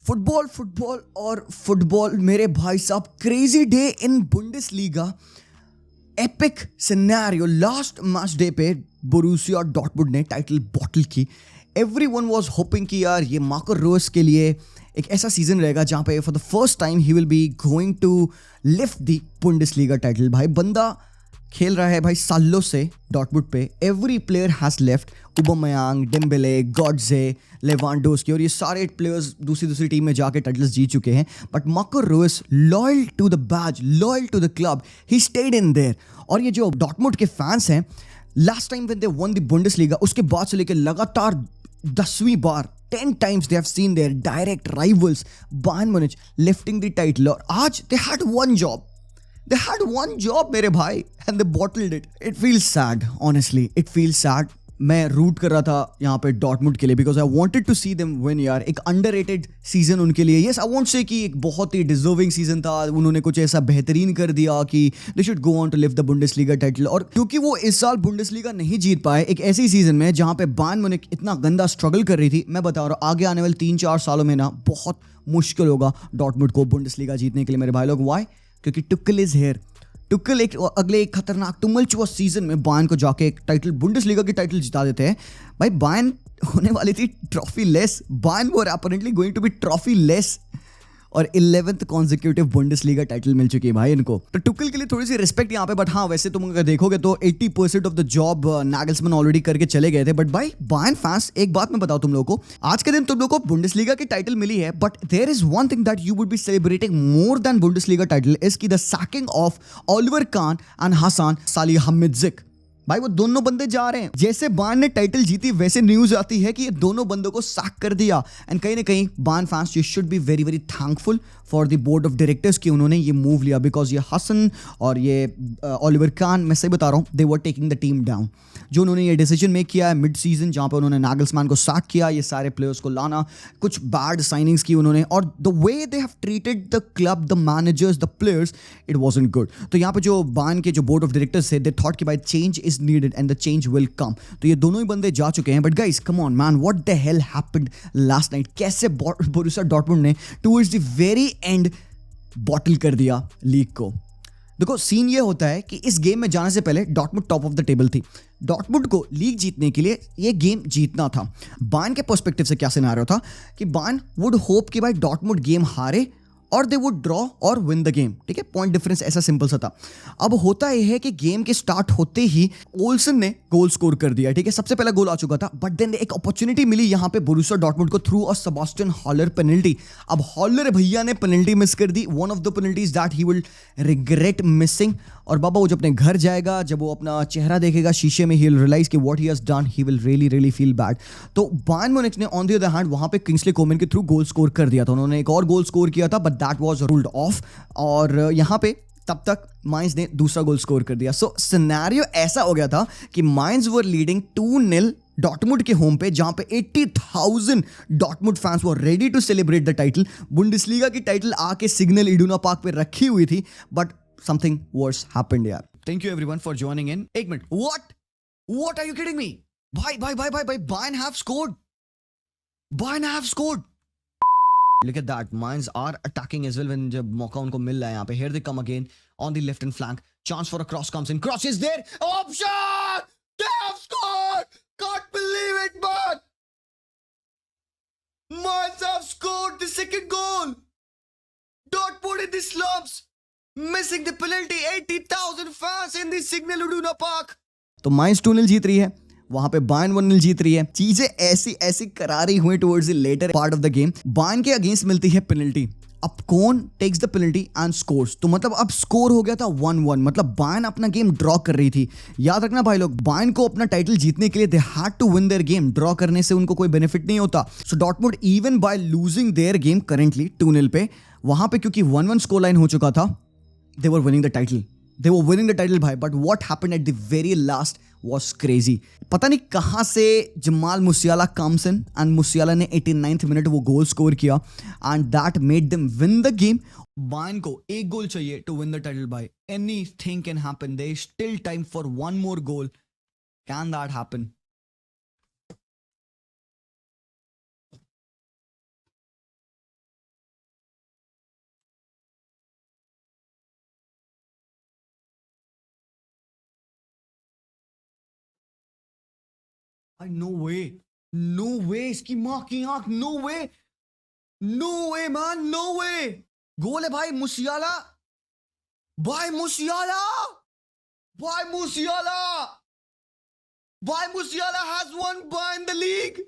Football football और football मेरे भाई साहब, crazy day in Bundesliga. Epic scenario, last match day पे बोरुसिया डॉर्टमुंड ने टाइटल बॉटल की। एवरीवन वाज होपिंग कि यार ये मार्को रोस के लिए एक ऐसा सीजन रहेगा जहां पे for the first time he will be going to lift the Bundesliga title. भाई बंदा खेल रहा है भाई सालों से डॉर्टमुंड पे। Every player has left, Aubameyang, Dembele, Gotze, Lewandowski और ये सारे प्लेयर्स दूसरी दूसरी टीम में जाके टाइटल्स जीत चुके हैं। But Marco Reus loyal to the badge, loyal to the club, he stayed in there. और ये जो डॉर्टमुंड के फैंस हैं, last time when they won the Bundesliga उसके बाद से लेकर लगातार 10वीं बार 10 times they have seen their direct rivals Bayern Munich lifting the title. और आज they had one job. They had one job मेरे भाई, and they bottled it. It feels sad, honestly. It feels sad. मैं root कर रहा था यहाँ पे डॉर्टमुंड के लिए because I wanted to see them win यार। एक अंडररेटेड सीजन उनके लिए। यस, आई वोंट से कि एक बहुत ही डिजर्विंग सीजन था। उन्होंने कुछ ऐसा बेहतरीन कर दिया कि they should go on to lift the Bundesliga title. और क्योंकि वो इस साल बुंडेसलीगा नहीं जीत पाए एक ऐसी सीजन में जहाँ पे बायर्न म्यूनिख इतना गंदा स्ट्रगल कर रही थी, मैं बता रहा हूँ आगे आने वाले 3-4 सालों में ना बहुत मुश्किल होगा डॉर्टमुंड को बुंडेसलीगा जीतने के लिए मेरे भाई लोग। वाई? क्योंकि टुकल इज हेयर। टुकल अगले एक खतरनाक टुमल्चुअस सीजन में बायर्न को जाके एक टाइटल, बुंडेसलीगा की टाइटल जिता देते हैं। भाई बायर्न होने वाली थी trophyless. Bayern were apparently going to be trophyless और 11th कॉन्जिक्यूटिव बुंडेसलीगा टाइटल मिल चुकी है भाई इनको। तो टुकल के लिए थोड़ी सी रिस्पेक्ट यहाँ पे। बट हाँ, वैसे तुम अगर देखोगे तो 80% of the job Nagelsmann already करके चले गए थे। बट भाई बायर्न फैंस, एक बात मैं बताऊं तुम लोगों को, आज के दिन तुम लोगों को बुंडेसलीगा की टाइटल मिली है, but there is one thing that you would be celebrating more than Bundesliga title is key the sacking of Oliver kahn and Hasan Salihamidzic. भाई वो दोनों बंदे जा रहे हैं। जैसे बायर्न ने टाइटल जीती वैसे न्यूज आती है कि ये दोनों बंदों को सैक कर दिया। एंड कहीं ना कहीं Bayern fans, you should be very very thankful for the board of directors कि उन्होंने ये मूव लिया। बिकॉज ये हसन और ये ओलिवर kahn, मैं सही बता रहा हूँ, they were taking the team down. जो उन्होंने ये डिसीजन मेक किया है मिड सीजन, जहाँ पे उन्होंने नागल्समैन को सैक किया, ये सारे प्लेयर्स को लाना, कुछ बैड साइनिंग्स की उन्होंने, और the way they have treated the club, the managers, the players, it wasn't good. तो यहाँ पे जो बायर्न के जो बोर्ड ऑफ डायरेक्टर्स थे, दे थॉट कि भाई change is needed and the change will come. तो ये दोनों ही बंदे जा चुके हैं। But guys come on man, what the hell happened last night? कैसे बोरुसिया डॉर्टमुंड ने towards the very and bottle कर दिया लीग को। देखो सीन ये होता है कि इस गेम में जाने से पहले Dortmund top of the table थी। डॉर्टमुंड को लीग जीतने के लिए ये गेम जीतना था। बायर्न के पर्सपेक्टिव से क्या सिनेरियो था कि बायर्न वुड होप कि भाई डॉर्टमुंड गेम हारे और दे वुड ड्रॉ और विन द गेम। ठीक है, पॉइंट डिफरेंस ऐसा सिंपल सा था। अब होता यह है कि गेम के स्टार्ट होते ही ओल्सन ने गोल स्कोर कर दिया। ठीक है, सबसे पहला गोल आ चुका था। बट देन एक अपॉर्चुनिटी मिली यहाँ पे बोरुसिया डॉर्टमुंड को through a Sebastian Haller penalty. अब हॉलर भैया ने पेनल्टी मिस कर दी, one of the penalties that he will regret missing. और बाबा वो जब अपने घर जाएगा, जब वो अपना चेहरा देखेगा शीशे में, ही विल रियलाइज कि what he has done, he will really really feel bad. तो बायर्न म्यूनिख ने ऑन द अदर हैंड वहां पे किंग्सले कोमन के थ्रू गोल स्कोर कर दिया था। उन्होंने एक और गोल स्कोर किया था but that was ruled of. और यहाँ पे तब तक माइंस ने दूसरा गोल स्कोर कर दिया। सो सिनेरियो ऐसा हो गया था कि माइंस वर लीडिंग 2-0 डॉर्टमुंड के होम पे, जहां पे 80,000 Dortmund fans were ready to celebrate the title. Bundesliga की टाइटल आके सिग्नल इडुना पार्क पे रखी हुई थी, बट something worse happened यार। Thank you everyone for joining in. एक minute, what are you kidding me? भाई Bayern have scored. Bayern have scored. Look at that. Mainz are attacking as well when जब मौका उनको मिल रहा है यहाँ पे। Here they come again on the left hand flank. Chance for a cross comes in. Cross is there. Option! They have scored! Can't believe it, man! Mainz have scored the second goal. Dortmund in the slumps. Missing the penalty, 80,000 fans in the Signal Iduna Park. तो mines 2-0 जीत रही है, वहां पे Bayern 1-0 जीत रही है। चीजें ऐसी करारी हुई towards the latter part of the game. Bayern के अगेंस्ट मिलती है पेनल्टी। अब कौन takes the penalty and scores? तो मतलब अब स्कोर हो गया था 1-1। मतलब बायर्न अपना गेम ड्रॉ कर रही थी। याद रखना भाई लोग, बायर्न को अपना टाइटल जीतने के लिए they had to win their game. Draw करने से उनको कोई बेनिफिट नहीं होता। So Dortmund even by losing their game currently 2-0 पे, वहां पे क्योंकि 1-1 स्कोर लाइन हो चुका था, they were winning the title. They were winning the title भाई। But what happened at the very last was crazy. पता नहीं कहाँ से जमाल मुसियाला comes in and मुसियाला ने 89th मिनट वो गोल स्कोर किया and that made them win the game. Bayern को एक गोल चाहिए to win the title भाई। Anything can happen. There is still time for one more goal. Can that happen? No way, no way, इसकी माँ की आंख, no way, no way man, no way. Goal है भाई, मुसियाला, भाई Musiala, भाई Musiala, भाई Musiala has won Bayern the league.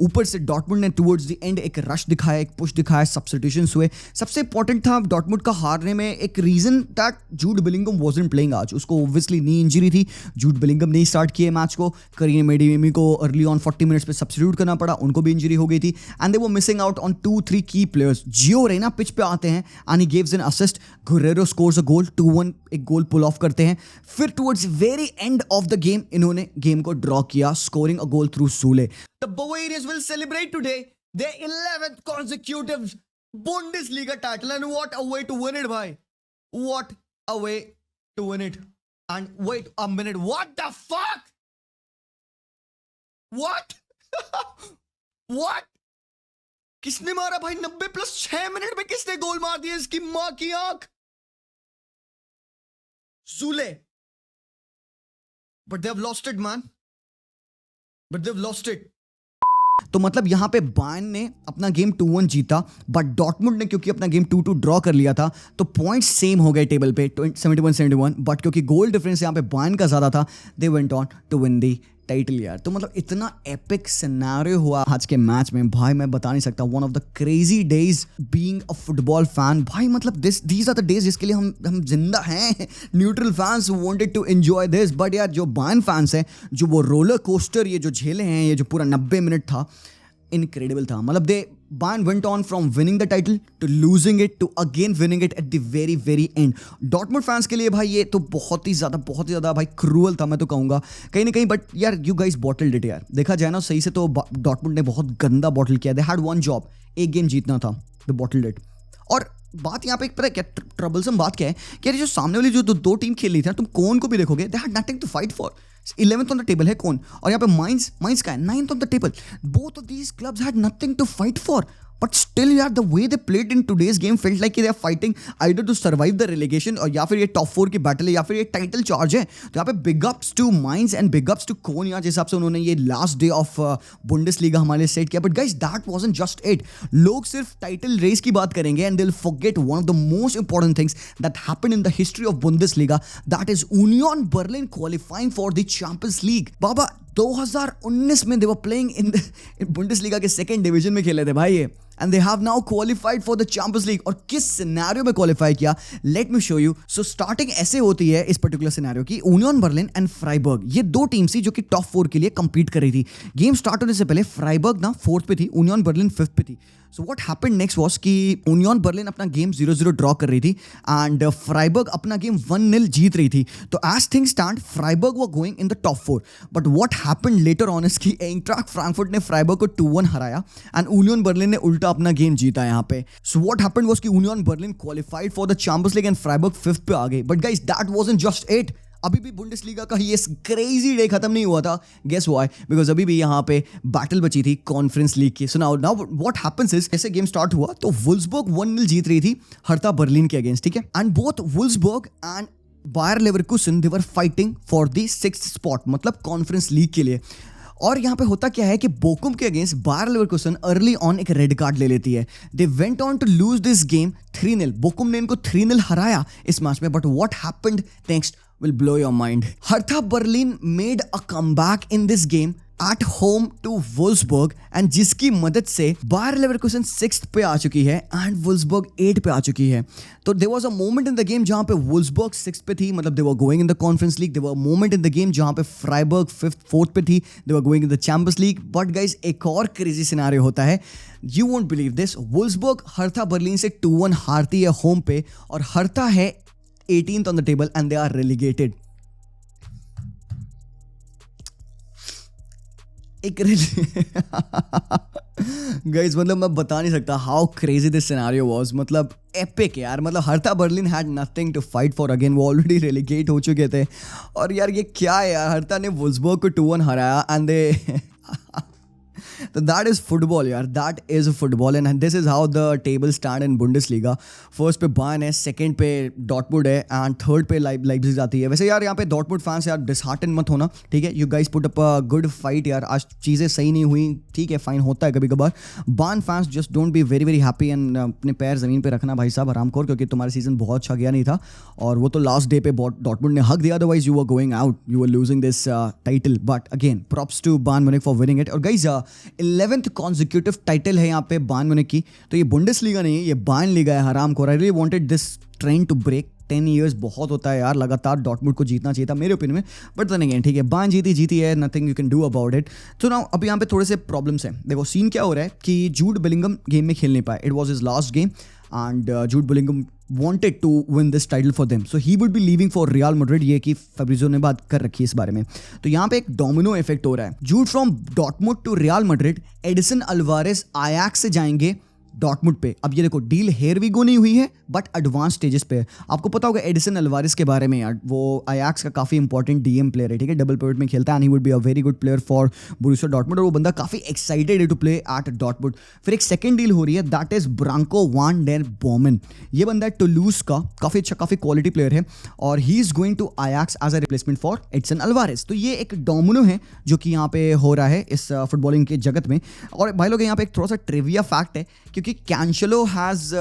ऊपर से डॉर्टमुंड ने टुवर्ड्स द एंड एक रश दिखाया, एक पुश दिखाया, सब्स्टिट्यूशंस हुए। सबसे इंपॉर्टेंट था डॉर्टमुंड का हारने में एक रीजन दैट जूड बिलिंगम वाजंट प्लेइंग आज। उसको ऑब्वियसली नी इंजरी थी, जूड बिलिंगम नहीं स्टार्ट किए मैच को। करीम एडिमी को अर्ली ऑन 40 मिनट्स पे सब्स्टिट्यूट करना पड़ा, उनको भी इंजरी हो गई थी and they were missing out on 2-3 key players. Gio Reyna pitch पे आते हैं and he gives an assist, Guerreiro scores a goal, 2-1 एक गोल पुल ऑफ करते हैं। फिर towards very end of the game इन्होंने गेम को ड्रॉ किया, scoring a goal through Sule. The Bavarians will celebrate today their 11th consecutive Bundesliga title, and what a way to win it, bhai. What a way to win it. And wait a minute, what the fuck? What? What? किसने मारा भाई? 90 + 6 minute में किसने गोल मार दिया? इसकी मां की आंख। Zule. But they've lost it, man. But they've lost it. तो मतलब यहां पे बायर्न ने अपना गेम 2-1 जीता, बट डॉर्टमुंड ने क्योंकि अपना गेम 2-2 ड्रॉ कर लिया था तो पॉइंट्स सेम हो गए टेबल पे 71-71, बट क्योंकि गोल डिफरेंस यहां पे बायर्न का ज्यादा था, they went on to win the title यार। तो मतलब इतना एपिक सिनेरियो हुआ आज के मैच में भाई, मैं बता नहीं सकता। One of the crazy days being a football fan भाई, मतलब दीज आर द डेज जिसके लिए हम जिंदा हैं। Neutral fans wanted to enjoy this, but यार जो बायर्न फैंस हैं, जो वो रोलर कोस्टर ये जो झेले हैं, ये जो पूरा 90 मिनट था, इनक्रेडिबल था। मतलब दे Bayern went on from winning the title to losing it to again winning it at the very very end. Dortmund fans के लिए भाई ये तो बहुत ही ज़्यादा भाई क्रूअल था, मैं तो कहूँगा कहीं ना कहीं। बट यार यू गाइस बॉटल्ड इट यार, देखा जाए ना सही से तो डॉर्टमुंड ने बहुत गंदा बॉटल किया। दे हैड वन जॉब, एक गेम जीतना था, दे बॉटल्ड इट। और बात यहाँ पे एक पता है क्या ट्रबलसम बात क्या है कि यार जो सामने वाली जो दो टीम खेल रही थी ना, तुम कौन को भी देखोगे, they had nothing to fight for. 11th on the table है कौन, और यहाँ पे माइंस का है 9th on the table. Both of these clubs had nothing to fight for, but still यार the way they played in today's game felt like they are fighting either to survive the relegation और या फिर ये top 4 की battle है या फिर ये टाइटल चार्ज है। तो यहाँ पे big ups to Mainz and big ups to Köln यार, जिस हिसाब से उन्होंने ये लास्ट डे ऑफ बुंडेसलीगा हमारे लिए सेट किया। But guys that wasn't just it, लोग सिर्फ टाइटल रेस की बात करेंगे and they'll forget one of the most important things that happened in the history of Bundesliga, that is Union Berlin qualifying for the Champions League। बाबा 2019 में they were playing in Bundesliga के second division में खेले थे भाई ये, and they have now qualified for the Champions League। और किस scenario में क्वालिफाई किया, let me show you. So starting ऐसे होती है इस पर्टिकुलर सिनेरियो की, यूनियन बर्लिन एंड फ्राइबर्ग ये दो टीम थी जो कि टॉप 4 के लिए कंपीट कर रही थी। गेम स्टार्ट होने से पहले फ्राइबर्ग ना 4th पे थी, यूनियन बर्लिन 5th पे थी। So what happened next was कि यूनियन बर्लिन अपना गेम 0-0 ड्रॉ कर रही थी एंड फ्राइबर्ग अपना गेम 1-0 जीत रही थी। तो as things stand Freiburg were going in the top 4, but what happened later on is कि एंट्राक्ट फ्रैंकफर्ट ने फ्राइबर्ग को 2-1 हराया एंड यूनियन बर्लिन ने उल्टा अपना गेम जीता यहाँ पे। सो व्हाट हैपेंड वाज कि Union Berlin qualified for the champions league and Freiburg 5th पे आ गई। But guys that wasn't just it, अभी भी बुंडेसलीगा का ये क्रेजी डे खत्म नहीं हुआ था। Guess why? बिकॉज अभी भी यहाँ पे बैटल बची थी कॉन्फ्रेंस लीग की। So now what happens is, ऐसे गेम स्टार्ट हुआ तो वुल्सबर्ग 1-0 जीत रही थी हर्था बर्लिन के अगेंस्ट, ठीक है। And both Wolfsburg and Bayer Leverkusen they were fighting for the 6th spot, मतलब कॉन्फ्रेंस लीग के लिए। और यहाँ पे होता क्या है कि बोकुम के against Bayer Leverkusen early on एक रेड कार्ड ले लेती है। They went on to lose this game 3-0। Bochum ने इनको 3-0 हराया इस मैच में, but what happened next will blow your mind. Hertha Berlin made a comeback in this game at home to Wolfsburg and जिसकी मदद से बायर लेवरकुसन 6th पे आ चुकी है and Wolfsburg 8 पे आ चुकी है। तो there was a moment in the game जहाँ पे Wolfsburg 6th पे थी, मतलब they were going in the Conference League। there were a moment in the game जहाँ पे Freiburg 4th पे थी, they were going in the Champions League। but guys एक और crazy scenario होता है, you won't believe this, Wolfsburg Hertha Berlin से 2-1 हारती है होम पे और Hertha है 18th on the table and they are relegated। एक गाइस मतलब मैं बता नहीं सकता how crazy this scenario was, मतलब एपिक यार। मतलब Hertha Berlin had nothing to fight for again, वो ऑलरेडी रेलीगेट हो चुके थे। और यार ये क्या है यार, हर्था ने वुल्सबर्ग को 2-1 हराया एंड दे तो दैट इज फुटबॉल यार, that is football and this is how the table stand in Bundesliga. First पे बायर्न है, सेकंड पे डॉर्टमुंड है एंड थर्ड पे लाइप्जिग आती है। वैसे यार यहाँ पे डॉर्टमुंड फैंस यार डिसहार्टन मत होना, ठीक है, you guys put up a good fight यार, आज चीज़ें सही नहीं हुई, ठीक है, फाइन होता है कभी कभार। Bayern fans just don't be very very happy and अपने पैर ज़मीन पे रखना भाई साहब आरामखोर, क्योंकि तुम्हारा सीजन बहुत अच्छा गया नहीं था और वो तो लास्ट डे पे डॉर्टमुंड ने हक दिया, otherwise you were going out, you were losing this title. But again props to Bayern Munich for winning it. और गाइस 11th कॉन्जिक्यूटिव टाइटल है यहाँ पे बायर्न म्यूनिख की, तो ये बुंडेसलीगा नहीं है, ये बायर्न लीगा है हरामखोर। I really wanted this trend to break. 10 years बहुत होता है यार, लगातार डॉर्टमुंड को जीतना चाहिए था मेरे ओपिनियन में, बट देन अगेन ठीक है, बायर्न जीती है, nothing you can do about it. तो नाउ अभी यहाँ पे थोड़े से प्रॉब्लम्स हैं। देखो सीन क्या हो रहा है कि जूड बेलिंगम गेम में खेल नहीं पाया, it was his last game and Jude Bellingham wanted to win this title for them, so he would be leaving for Real Madrid, ये कि फैब्रिज़ियो ने बात कर रखी है इस बारे में। तो यहाँ पे एक डोमिनो इफेक्ट हो रहा है, Jude from Dortmund to Real Madrid, Edson Alvarez Ajax से जाएंगे डॉर्टमुंड पे। अब ये देखो डील हेयर वी गो नहीं हुई है बट एडवांस स्टेजेस पे है। आपको पता होगा एडिसन अल्वारेज के बारे में यार, वो आयाक्स का काफ़ी इंपॉर्टेंट डीएम प्लेयर है, ठीक है, डबल पिवट में खेलता है and he would be a very good player for Borussia Dortmund, और वो बंदा काफ़ी एक्साइटेड है टू प्ले एट डॉर्टमुंड। फिर एक सेकंड डील हो रही है, that is Branco van der Boomen. ये बंदा है टुलूज का, काफ़ी अच्छा काफ़ी क्वालिटी प्लेयर है और he is going to Ajax as a replacement for Edson Alvarez. तो ये एक डोमिनो है जो कि यहाँ पे हो रहा है इस फुटबॉलिंग के जगत में। और भाई लोग यहाँ पे एक थोड़ा सा ट्रिविया फैक्ट है, क्योंकि Cancelo has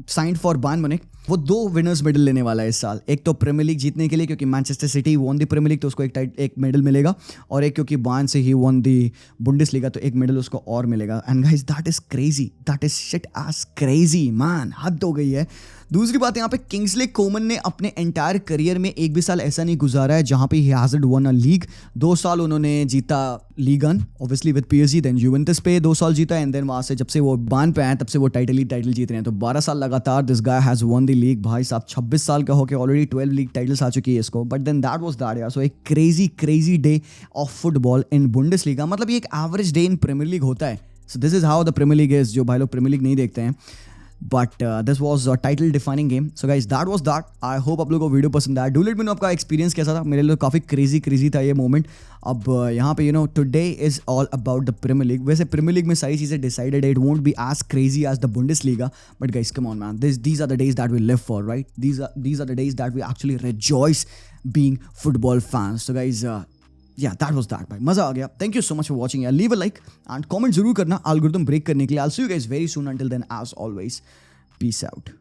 signed for Bayern Munich, वो 2 विनर्स मेडल लेने वाला है इस साल। एक तो प्रीमियर लीग जीतने के लिए, क्योंकि Manchester City won the Premier League तो उसको एक मेडल मिलेगा, और एक क्योंकि बायर्न से ही वॉन द बुंडेसलीगा तो एक मेडल उसको और मिलेगा। And guys that is crazy, that is shit as crazy man, हद हो गई है। दूसरी बात यहाँ पे किंग्सले कोमन ने अपने एंटायर करियर में एक भी साल ऐसा नहीं गुजारा है जहाँ पे he hasn't won a league. 2 साल उन्होंने जीता league one obviously with PSG, then Juventus पे 2 साल जीता एंड देन वहाँ से जब से वो बायर्न पे आए तब से वो टाइटल जीत रहे हैं। तो 12 साल लगातार this guy has one the league. भाई साहब 26 साल का होकर ऑलरेडी 12 लीग टाइटल्स आ चुकी है इसको। But then that was that यार। सो एक crazy day of football in Bundesliga, मतलब ये एक average day in Premier League होता है। So this is how the Premier League is, जो भाई लोग प्रीमियर लीग नहीं देखते हैं। But this was a title defining game. So guys that was that. I hope आप लोगों को वीडियो पसंद आया। डू लेट मी नो आपका एक्सपीरियंस कैसा था। मेरे लिए काफ़ी क्रेजी था ये मोमेंट। अब यहाँ पे today is all about the Premier League. वैसे प्रीमियर लीग में सारी चीज़ें डिसाइडेड है, it won't be as crazy as the Bundesliga, but guys come on man, these are the days that we live for, right? These are the days that we actually rejoice being football fans. So guys, yeah, that was that भाई, मजा आ गया। Thank you so much for watching यार। Leave a like and comment जरूर करना algorithm break करने के लिए। I'll see you guys very soon. Until then, as always, peace out.